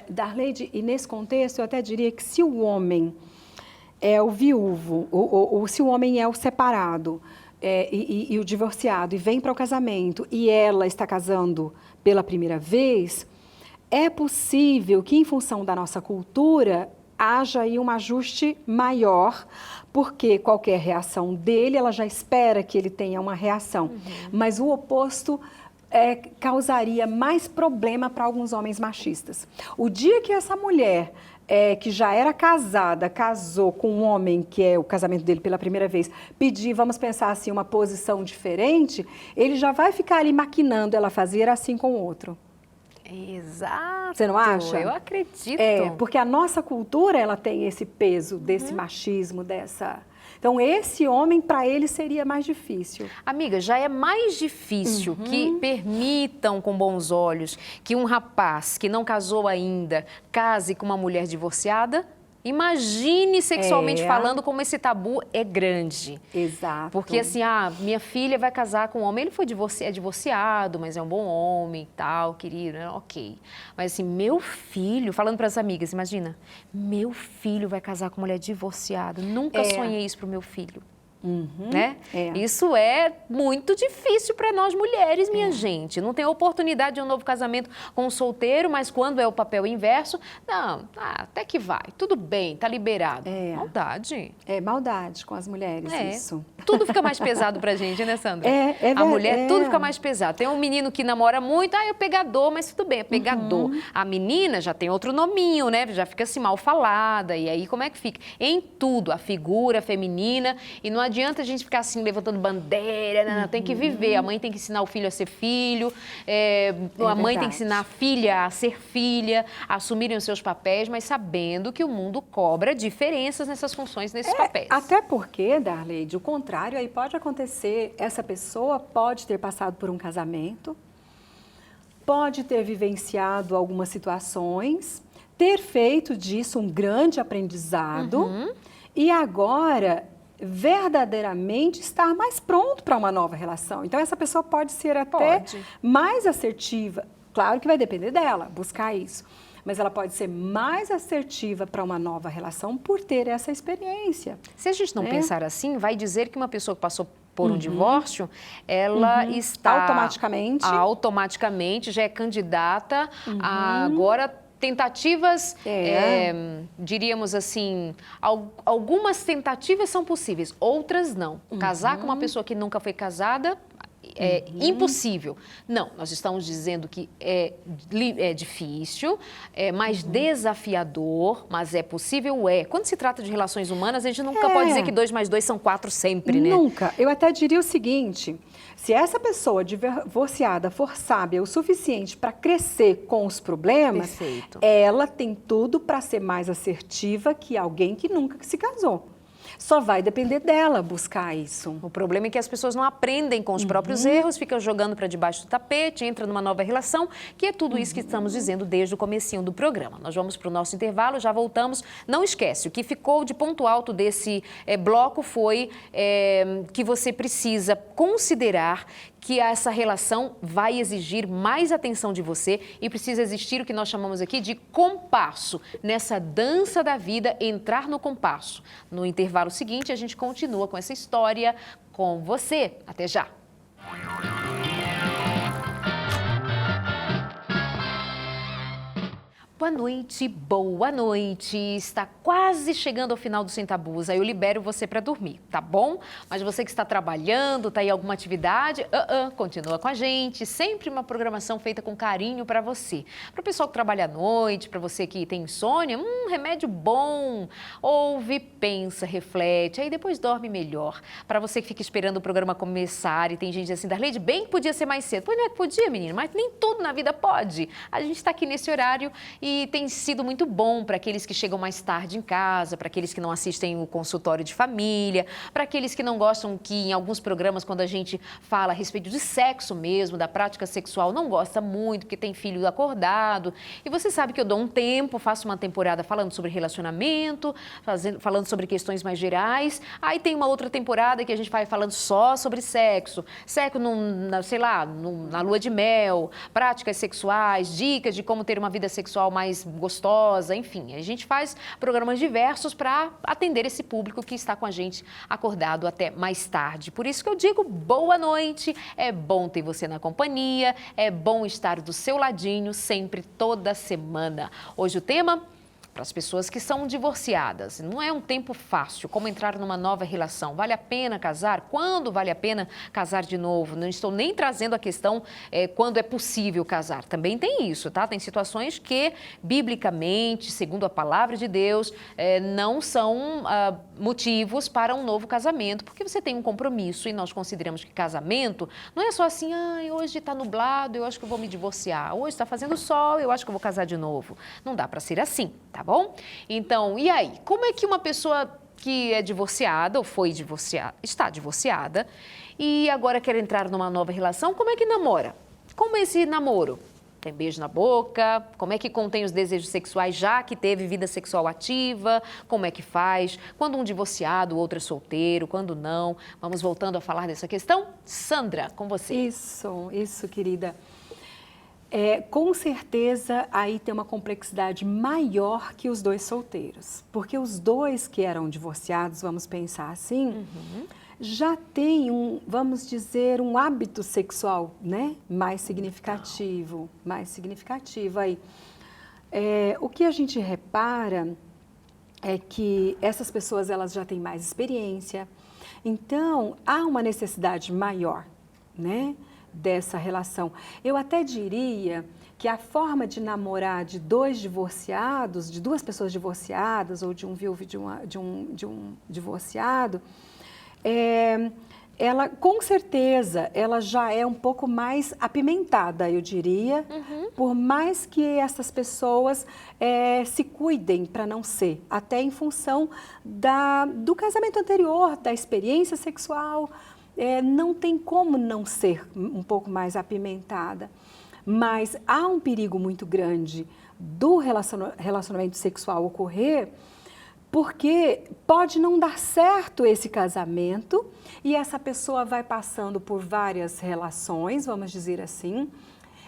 Darleide, e nesse contexto eu até diria que se o homem é o viúvo, ou se o homem é o separado e o divorciado e vem para o casamento e ela está casando pela primeira vez, é possível que em função da nossa cultura haja aí um ajuste maior, porque qualquer reação dele, ela já espera que ele tenha uma reação, mas o oposto causaria mais problema para alguns homens machistas. O dia que essa mulher, que já era casada, casou com um homem que é o casamento dele pela primeira vez, pedir, vamos pensar assim, uma posição diferente, ele já vai ficar ali maquinando ela fazer assim com o outro. Exato. Você não acha? Eu acredito. Porque a nossa cultura, ela tem esse peso desse machismo, dessa... Então, esse homem, para ele, seria mais difícil. Amiga, já é mais difícil que permitam com bons olhos que um rapaz que não casou ainda case com uma mulher divorciada. Imagine sexualmente falando como esse tabu é grande. Exato. Porque assim, minha filha vai casar com um homem, ele é divorciado, mas é um bom homem e tal, querido, né? Ok. Mas assim, meu filho, falando para as amigas, imagina, meu filho vai casar com uma mulher divorciada, nunca sonhei isso pro meu filho. Né? Isso é muito difícil para nós mulheres, minha gente. Não tem oportunidade de um novo casamento com um solteiro, mas quando é o papel inverso, não, até que vai, tudo bem, tá liberado. Maldade. É maldade com as mulheres, isso. Tudo fica mais pesado pra gente, né, Sandra? A mulher, tudo fica mais pesado. Tem um menino que namora muito, é pegador, mas tudo bem, é pegador. A menina já tem outro nominho, né? Já fica assim, mal falada. E aí, como é que fica? Em tudo, a figura feminina, e não adianta a gente ficar assim, levantando bandeira, tem que viver. A mãe tem que ensinar o filho a ser filho, a mãe tem que ensinar a filha a ser filha, a assumirem os seus papéis, mas sabendo que o mundo cobra diferenças nessas funções, nesses papéis. Até porque, Darleide, o contrário aí pode acontecer, essa pessoa pode ter passado por um casamento, pode ter vivenciado algumas situações, ter feito disso um grande aprendizado e agora verdadeiramente estar mais pronto para uma nova relação. Então, essa pessoa pode ser até mais assertiva. Claro que vai depender dela, buscar isso. mas ela pode ser mais assertiva para uma nova relação por ter essa experiência. Se a gente não pensar assim, vai dizer que uma pessoa que passou por um divórcio, ela está automaticamente já é candidata a agora tentativas, diríamos assim, algumas tentativas são possíveis, outras não. Casar com uma pessoa que nunca foi casada é impossível. Não, nós estamos dizendo que é difícil, é mais desafiador, mas é possível, Quando se trata de relações humanas, a gente nunca pode dizer que 2 mais 2 são 4 sempre, né? Nunca. Eu até diria o seguinte, se essa pessoa divorciada for sábia o suficiente para crescer com os problemas, ela tem tudo para ser mais assertiva que alguém que nunca se casou. Só vai depender dela buscar isso. O problema é que as pessoas não aprendem com os próprios erros, ficam jogando para debaixo do tapete, entra numa nova relação, que é tudo isso que estamos dizendo desde o comecinho do programa. Nós vamos para o nosso intervalo, já voltamos. Não esquece, o que ficou de ponto alto desse bloco foi que você precisa considerar que essa relação vai exigir mais atenção de você e precisa existir o que nós chamamos aqui de compasso. Nessa dança da vida, entrar no compasso. No intervalo seguinte, a gente continua com essa história com você. Até já! Boa noite, boa noite. Está quase chegando ao final do Sem Tabus. Aí eu libero você para dormir, tá bom? Mas você que está trabalhando, está em alguma atividade, continua com a gente. Sempre uma programação feita com carinho para você. Para o pessoal que trabalha à noite, para você que tem insônia, remédio bom. Ouve, pensa, reflete, aí depois dorme melhor. Para você que fica esperando o programa começar e tem gente assim, Darleide, bem que podia ser mais cedo. Pois não é que podia, menina, mas nem tudo na vida pode. A gente está aqui nesse horário e tem sido muito bom para aqueles que chegam mais tarde em casa, para aqueles que não assistem o consultório de família, para aqueles que não gostam que em alguns programas, quando a gente fala a respeito de sexo mesmo, da prática sexual, não gosta muito, porque tem filho acordado. E você sabe que eu dou um tempo, faço uma temporada falando sobre relacionamento, falando sobre questões mais gerais. Aí tem uma outra temporada que a gente vai falando só sobre sexo. Sexo, na lua de mel, práticas sexuais, dicas de como ter uma vida sexual mais gostosa, enfim. A gente faz programas diversos para atender esse público que está com a gente acordado até mais tarde. Por isso que eu digo boa noite, é bom ter você na companhia, é bom estar do seu ladinho sempre, toda semana. Hoje o tema... Para as pessoas que são divorciadas, não é um tempo fácil, como entrar numa nova relação. Vale a pena casar? Quando vale a pena casar de novo? Não estou nem trazendo a questão quando é possível casar. Também tem isso, tá? Tem situações que, biblicamente, segundo a palavra de Deus, não são motivos para um novo casamento, porque você tem um compromisso e nós consideramos que casamento não é só assim, hoje está nublado, eu acho que eu vou me divorciar. Hoje está fazendo sol, eu acho que eu vou casar de novo. Não dá para ser assim, tá bom? Então, e aí? Como é que uma pessoa que é divorciada ou foi divorciada, está divorciada e agora quer entrar numa nova relação, como é que namora? Como é esse namoro? Tem beijo na boca? Como é que contém os desejos sexuais já que teve vida sexual ativa? Como é que faz? Quando um divorciado, o outro é solteiro, quando não? Vamos voltando a falar dessa questão? Sandra, com você. Isso, querida. Com certeza, aí tem uma complexidade maior que os dois solteiros. Porque os dois que eram divorciados, vamos pensar assim, já têm vamos dizer, um hábito sexual, né? Mais significativo aí. O que a gente repara é que essas pessoas, elas já têm mais experiência. Então, há uma necessidade maior, né? Dessa relação. Eu até diria que a forma de namorar de dois divorciados, de duas pessoas divorciadas, ou de um viúvo e de um divorciado, ela, com certeza, ela já é um pouco mais apimentada, eu diria, por mais que essas pessoas se cuidem para não ser, até em função do casamento anterior, da experiência sexual, não tem como não ser um pouco mais apimentada. Mas há um perigo muito grande do relacionamento sexual ocorrer, porque pode não dar certo esse casamento e essa pessoa vai passando por várias relações, vamos dizer assim,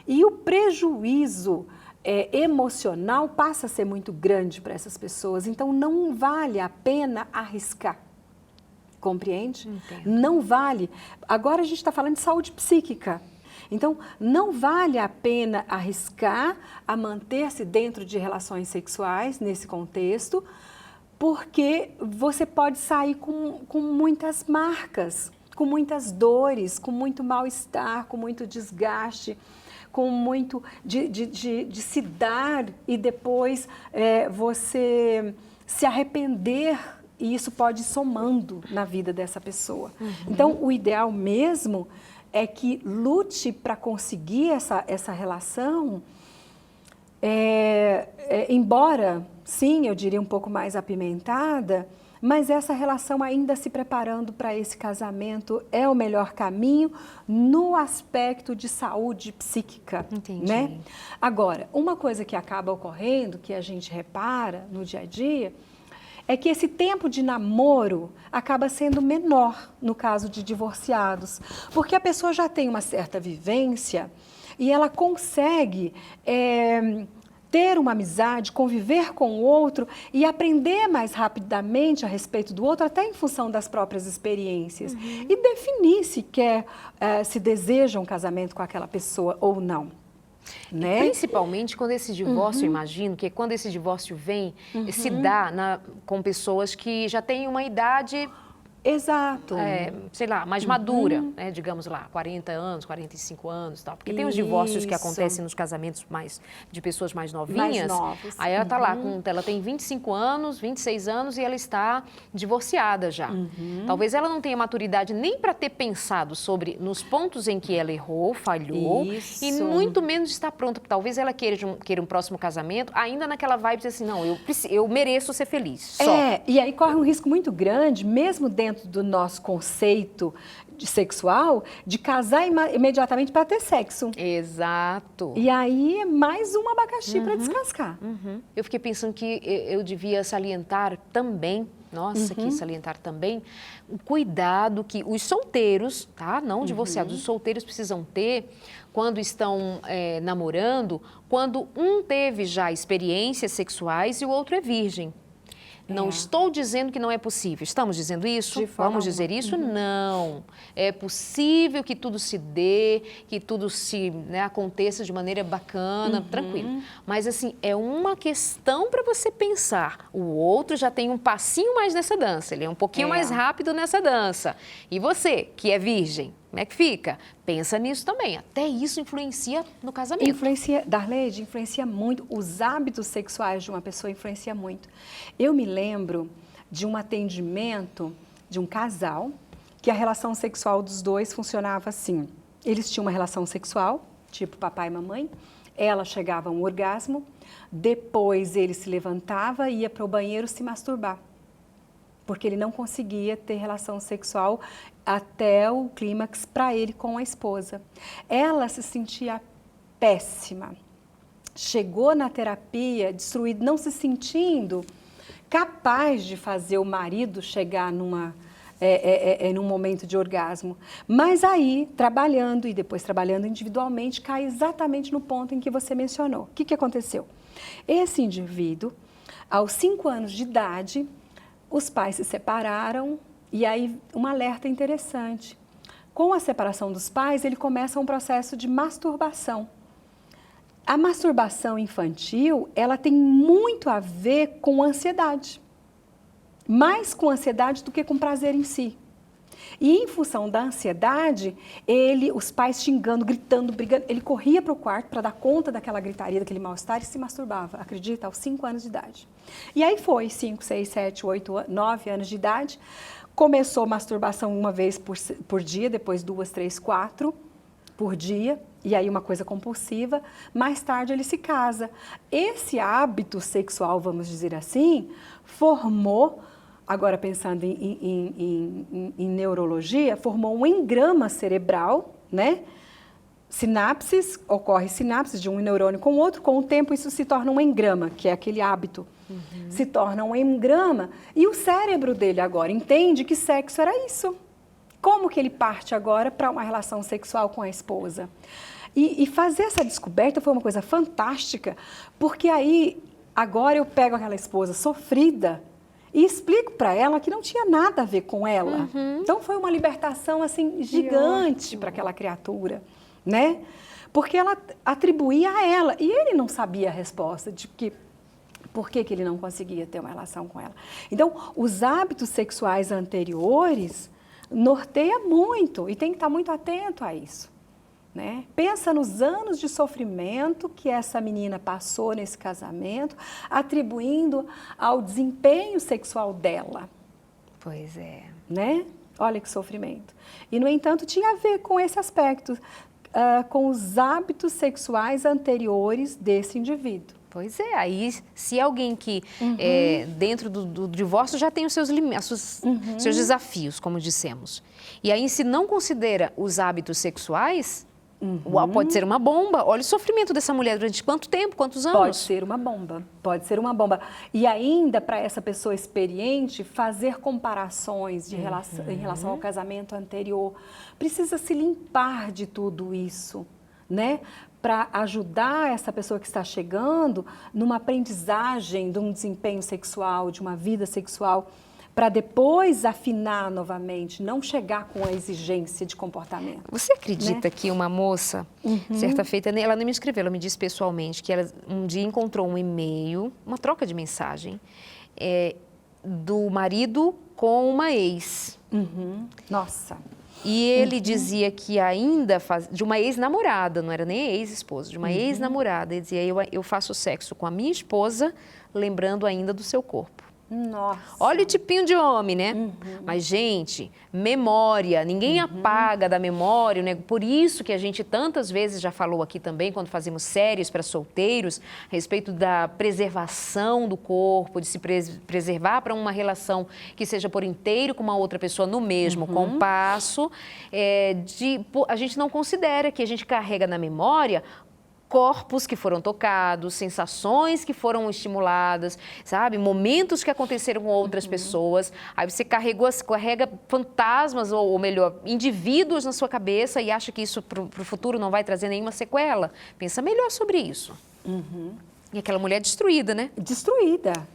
e o prejuízo emocional passa a ser muito grande para essas pessoas. Então, não vale a pena arriscar. Compreende? Entendo. Não vale. Agora a gente está falando de saúde psíquica. Então, não vale a pena arriscar a manter-se dentro de relações sexuais nesse contexto, porque você pode sair com muitas marcas, com muitas dores, com muito mal-estar, com muito desgaste, com muito de se dar e depois você se arrepender, e isso pode ir somando na vida dessa pessoa. Então, o ideal mesmo é que lute para conseguir essa relação, embora, sim, eu diria um pouco mais apimentada, mas essa relação ainda se preparando para esse casamento é o melhor caminho no aspecto de saúde psíquica. Entendi. Né? Agora, uma coisa que acaba ocorrendo, que a gente repara no dia a dia, é que esse tempo de namoro acaba sendo menor no caso de divorciados, porque a pessoa já tem uma certa vivência e ela consegue ter uma amizade, conviver com o outro e aprender mais rapidamente a respeito do outro, até em função das próprias experiências. E definir se quer, se deseja um casamento com aquela pessoa ou não. Né? Principalmente quando esse divórcio, eu imagino, que quando esse divórcio vem, se dá com pessoas que já têm uma idade... Exato. Sei lá, mais madura, né? Digamos lá, 40 anos, 45 anos e tal. Porque tem os divórcios que acontecem nos casamentos de pessoas mais novinhas. Mais novos. Aí ela está lá, ela tem 25 anos, 26 anos e ela está divorciada já. Talvez ela não tenha maturidade nem para ter pensado nos pontos em que ela errou, falhou. Isso. E muito menos está pronta. Talvez ela queira um próximo casamento, ainda naquela vibe de assim, não, eu mereço ser feliz. Só. E aí corre um risco muito grande, mesmo dentro do nosso conceito sexual, de casar imediatamente para ter sexo. Exato. E aí é mais um abacaxi para descascar. Eu fiquei pensando que eu devia salientar também, que salientar também, o cuidado que os solteiros, tá? Não divorciados, os solteiros precisam ter quando estão namorando, quando um teve já experiências sexuais e o outro é virgem. Não estou dizendo que não é possível. Estamos dizendo isso? Vamos dizer isso? Não. É possível que tudo se dê, que tudo aconteça de maneira bacana, tranquilo. Mas, assim, é uma questão para você pensar. O outro já tem um passinho mais nessa dança, ele é um pouquinho mais rápido nessa dança. E você, que é virgem, como é que fica? Pensa nisso também. Até isso influencia no casamento. Influencia, Darleide, influencia muito. Os hábitos sexuais de uma pessoa influenciam muito. Eu me lembro de um atendimento de um casal que a relação sexual dos dois funcionava assim. Eles tinham uma relação sexual, tipo papai e mamãe. Ela chegava a um orgasmo, depois ele se levantava e ia para o banheiro se masturbar, porque ele não conseguia ter relação sexual até o clímax para ele com a esposa. Ela se sentia péssima, chegou na terapia destruída, não se sentindo capaz de fazer o marido chegar num momento de orgasmo. Mas aí, trabalhando e depois trabalhando individualmente, cai exatamente no ponto em que você mencionou. O que aconteceu? Esse indivíduo, aos 5 anos de idade, os pais se separaram e aí um alerta interessante. Com a separação dos pais, ele começa um processo de masturbação. A masturbação infantil, ela tem muito a ver com ansiedade. Mais com ansiedade do que com prazer em si. E em função da ansiedade, os pais xingando, gritando, brigando, ele corria para o quarto para dar conta daquela gritaria, daquele mal-estar e se masturbava, acredita, aos 5 anos de idade. E aí foi, 5, 6, 7, 8, 9 anos de idade, começou masturbação uma vez por dia, depois 2, 3, 4 por dia, e aí uma coisa compulsiva. Mais tarde ele se casa. Esse hábito sexual, vamos dizer assim, formou, agora pensando em neurologia, formou um engrama cerebral, né? Ocorre sinapses de um neurônio com o outro, com o tempo isso se torna um engrama, que é aquele hábito. Se torna um engrama e o cérebro dele agora entende que sexo era isso. Como que ele parte agora para uma relação sexual com a esposa? E fazer essa descoberta foi uma coisa fantástica, porque aí, agora eu pego aquela esposa sofrida e explico para ela que não tinha nada a ver com ela. Então, foi uma libertação, assim, gigante para aquela criatura, né? Porque ela atribuía a ela, e ele não sabia a resposta de que por que ele não conseguia ter uma relação com ela. Então, os hábitos sexuais anteriores norteia muito e tem que estar muito atento a isso, né? Pensa nos anos de sofrimento que essa menina passou nesse casamento, atribuindo ao desempenho sexual dela. Pois é. Né? Olha que sofrimento. E, no entanto, tinha a ver com esse aspecto, com os hábitos sexuais anteriores desse indivíduo. Pois é, aí se alguém que dentro do divórcio já tem os seus limites, seus desafios, como dissemos, e aí se não considera os hábitos sexuais, pode ser uma bomba. Olha o sofrimento dessa mulher durante quanto tempo, quantos anos? Pode ser uma bomba, pode ser uma bomba. E ainda para essa pessoa experiente fazer comparações em relação ao casamento anterior, precisa se limpar de tudo isso, né? Para ajudar essa pessoa que está chegando numa aprendizagem de um desempenho sexual, de uma vida sexual, para depois afinar novamente, não chegar com a exigência de comportamento. Você acredita que uma moça, certa feita, ela não me escreveu, ela me disse pessoalmente que ela um dia encontrou um e-mail, uma troca de mensagem, do marido com uma ex. Nossa! E ele dizia que ainda de uma ex-namorada, não era nem ex-esposa, de uma ex-namorada. Ele dizia, eu faço sexo com a minha esposa, lembrando ainda do seu corpo. Nossa. Olha o tipinho de homem, né? Mas, gente, memória, ninguém apaga da memória, né? Por isso que a gente tantas vezes já falou aqui também, quando fazemos séries para solteiros, a respeito da preservação do corpo, de se preservar para uma relação que seja por inteiro com uma outra pessoa no mesmo compasso. A gente não considera que a gente carrega na memória corpos que foram tocados, sensações que foram estimuladas, sabe? Momentos que aconteceram com outras pessoas. Aí você carrega fantasmas, ou melhor, indivíduos na sua cabeça e acha que isso para o futuro não vai trazer nenhuma sequela. Pensa melhor sobre isso. E aquela mulher destruída, né? Destruída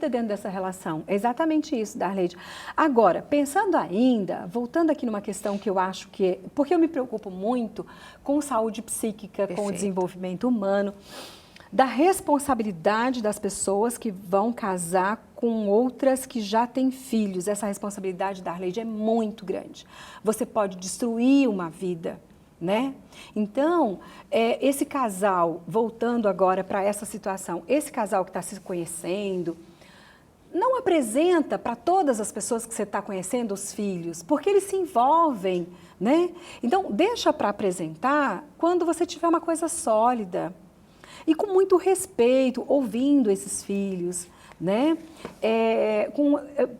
dentro dessa relação. É exatamente isso, Darleide. Agora, pensando ainda, voltando aqui numa questão que eu acho que porque eu me preocupo muito com saúde psíquica, com o desenvolvimento humano, da responsabilidade das pessoas que vão casar com outras que já têm filhos. Essa responsabilidade, Darleide, é muito grande. Você pode destruir uma vida, né? Então, esse casal, voltando agora para essa situação, esse casal que está se conhecendo, não apresenta para todas as pessoas que você está conhecendo os filhos, porque eles se envolvem, né? Então, deixa para apresentar quando você tiver uma coisa sólida e com muito respeito, ouvindo esses filhos, né?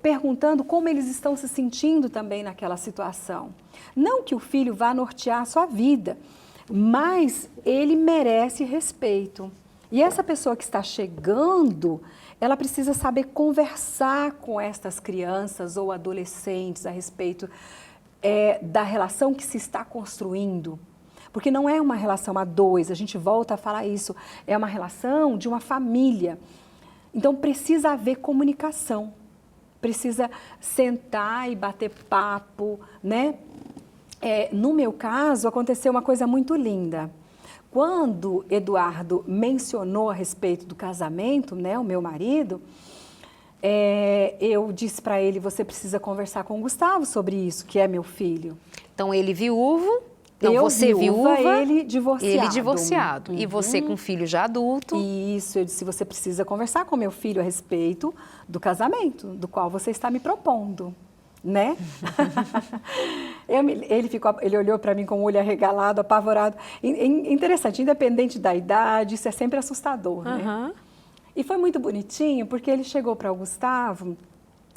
Perguntando como eles estão se sentindo também naquela situação. Não que o filho vá nortear a sua vida, mas ele merece respeito. E essa pessoa que está chegando, ela precisa saber conversar com estas crianças ou adolescentes a respeito da relação que se está construindo. Porque não é uma relação a dois, a gente volta a falar isso, é uma relação de uma família. Então, precisa haver comunicação, precisa sentar e bater papo, né? No meu caso, aconteceu uma coisa muito linda. Quando Eduardo mencionou a respeito do casamento, né, o meu marido, eu disse para ele, você precisa conversar com o Gustavo sobre isso, que é meu filho. Então, ele viúvo... Então, eu você viúva, ele divorciado. Ele divorciado. E você com filho já adulto. Isso, eu disse, você precisa conversar com meu filho a respeito do casamento, do qual você está me propondo, né? Ele olhou para mim com o olho arregalado, apavorado. Interessante, independente da idade, isso é sempre assustador, né? E foi muito bonitinho, porque ele chegou para o Gustavo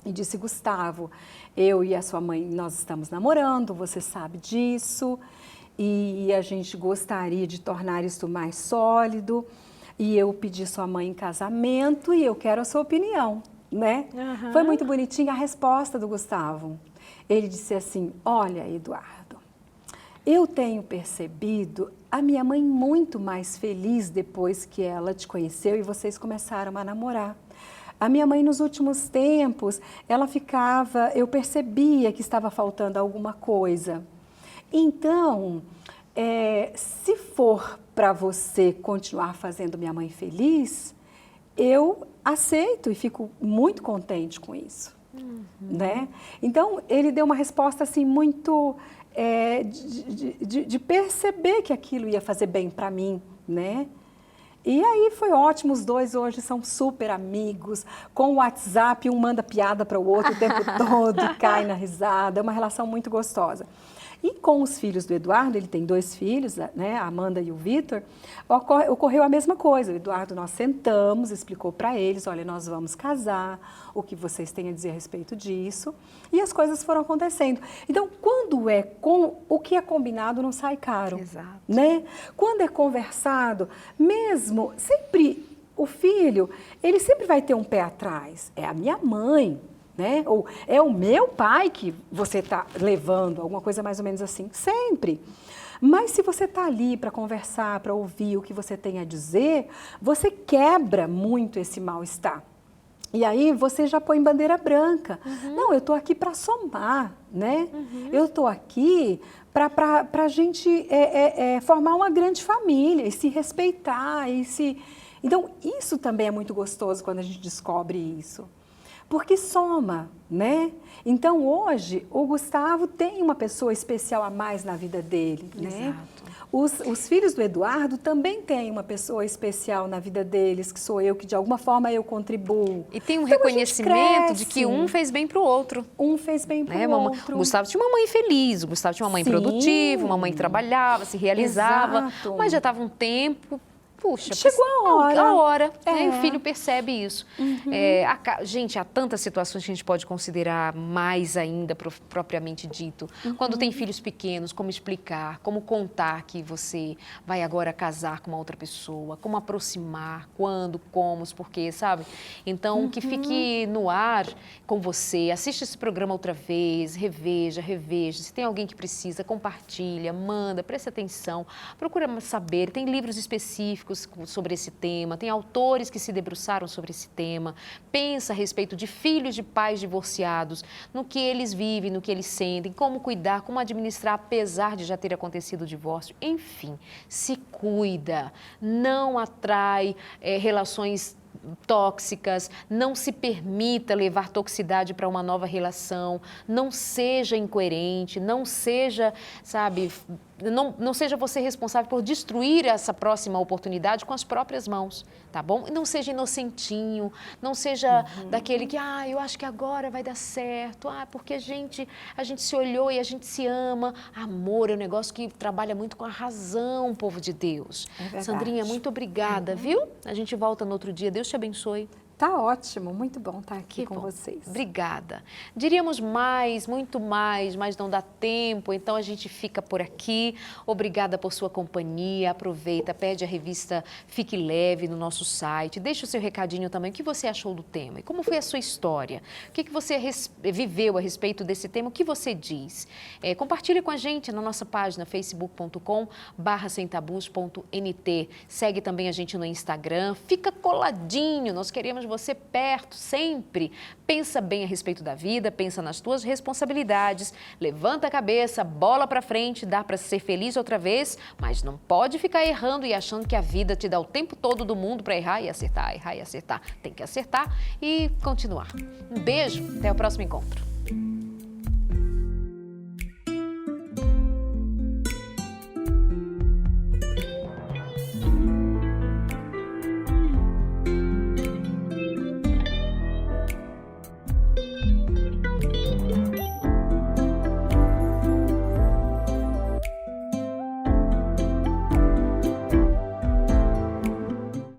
e disse, Gustavo, eu e a sua mãe, nós estamos namorando, você sabe disso, e a gente gostaria de tornar isso mais sólido, e eu pedi sua mãe em casamento e eu quero a sua opinião, né? Foi muito bonitinha a resposta do Gustavo. Ele disse assim: olha, Eduardo, eu tenho percebido a minha mãe muito mais feliz depois que ela te conheceu e vocês começaram a namorar. A minha mãe, nos últimos tempos, eu percebia que estava faltando alguma coisa. Então, se for para você continuar fazendo minha mãe feliz, eu aceito e fico muito contente com isso. Né? Então, ele deu uma resposta assim muito de perceber que aquilo ia fazer bem para mim, né? E aí foi ótimo, os dois hoje são super amigos, com o WhatsApp um manda piada para o outro o tempo todo, cai na risada, é uma relação muito gostosa. E com os filhos do Eduardo, ele tem 2 filhos, né, a Amanda e o Vitor, ocorreu a mesma coisa. O Eduardo, nós sentamos, explicou para eles, olha, nós vamos casar, o que vocês têm a dizer a respeito disso, e as coisas foram acontecendo. Então, quando o que é combinado não sai caro. Exato. Né? Quando é conversado, mesmo, sempre, o filho, ele sempre vai ter um pé atrás, é a minha mãe, né? Ou é o meu pai que você está levando, alguma coisa mais ou menos assim, sempre. Mas se você está ali para conversar, para ouvir o que você tem a dizer, você quebra muito esse mal-estar. E aí você já põe bandeira branca. Não, eu estou aqui para somar, né? Eu estou aqui para a gente formar uma grande família e se respeitar. Então, isso também é muito gostoso quando a gente descobre isso. Porque soma, né? Então, hoje, o Gustavo tem uma pessoa especial a mais na vida dele, né? Exato. Os filhos do Eduardo também têm uma pessoa especial na vida deles, que sou eu, que de alguma forma eu contribuo. E tem um então, reconhecimento de que um fez bem para o outro. Um fez bem para o outro. O Gustavo tinha uma mãe feliz, o Gustavo tinha uma mãe produtiva, uma mãe que trabalhava, se realizava, Exato. Mas já estava um tempo... Puxa, chegou a hora. Né? E o filho percebe isso. Gente, há tantas situações que a gente pode considerar mais ainda, propriamente dito. Quando tem filhos pequenos, como explicar, como contar que você vai agora casar com uma outra pessoa, como aproximar, quando, como, os porquês, sabe? Então, que fique no ar com você, assiste esse programa outra vez, reveja. Se tem alguém que precisa, compartilha, manda, presta atenção, procura saber. Tem livros específicos sobre esse tema, tem autores que se debruçaram sobre esse tema, pensa a respeito de filhos de pais divorciados, no que eles vivem, no que eles sentem, como cuidar, como administrar, apesar de já ter acontecido o divórcio, enfim, se cuida, não atrai relações tóxicas, não se permita levar toxicidade para uma nova relação, não seja incoerente, não seja, sabe, não seja você responsável por destruir essa próxima oportunidade com as próprias mãos, tá bom? E não seja inocentinho, não seja daquele que, eu acho que agora vai dar certo, porque a gente se olhou e a gente se ama. Amor é um negócio que trabalha muito com a razão, povo de Deus. Sandrinha, muito obrigada, viu? A gente volta no outro dia. Deus te abençoe. Tá ótimo, muito bom estar aqui com vocês. Obrigada. Diríamos mais, muito mais, mas não dá tempo, então a gente fica por aqui. Obrigada por sua companhia. Aproveita, pede a revista Fique Leve no nosso site. Deixa o seu recadinho também. O que você achou do tema? E como foi a sua história? O que você viveu a respeito desse tema? O que você diz? Compartilhe com a gente na nossa página facebook.com/semtabus.nt. Segue também a gente no Instagram. Fica coladinho. Nós queremos você perto, sempre. Pensa bem a respeito da vida, pensa nas tuas responsabilidades, levanta a cabeça, bola pra frente, dá pra ser feliz outra vez, mas não pode ficar errando e achando que a vida te dá o tempo todo do mundo pra errar e acertar. Tem que acertar e continuar. Um beijo, até o próximo encontro.